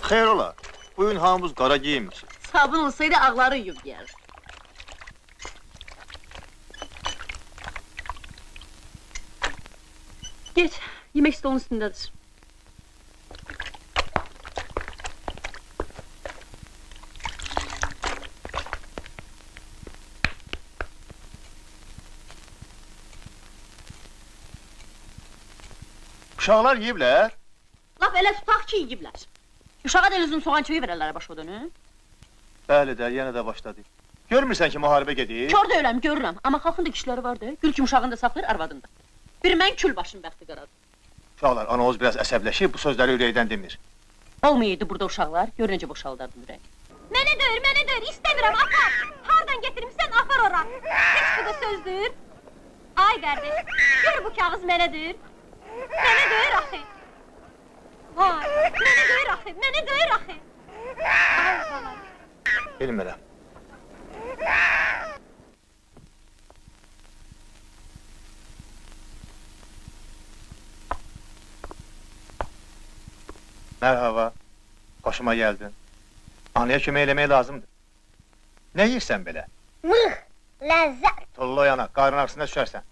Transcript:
Xeyr ola, bu gün hamımız qara giyinmiş. Sabun olsaydı ağları yuyup gelir. Geç, yemek stolun üstündedir. Uşaqlar yeyiblər. Laf elə tutaq ki, yiyiblər. Uşağa da özün soğan çöyü verərlər başa dönü. Bəli də, yenə də başladı. Görmürsən ki, müharibə gedir? Kör deyiləm, görürəm. Amma xalqın da kişiləri vardı. Gül kim uşağını da saxlayır, arvadını da. Bir mən kül başım bəxti qaradı. Uşaqlar, anamız biraz əsəbləşib, bu sözləri ürəkdən demir. Olmayaydı burada uşaqlar, gör necə boşaldardım ürək. Mənə döyür, istəmirəm, apar! Hardan getirmişsən, apar ora! Heç bu da sözdür! Ay qardaş, gör bu kağız mənədir! Mənə döyür axı! Vay, mənə döyür axı, mənə döyür axı! Ay bala! Bilmirəm. Mərhaba, xoşuma gəldin. Anaya kömək eləmək lazımdır. Nə yiyirsən belə? Mıh, ləzzət! Tullo yana, qarın ağrısına düşərsən.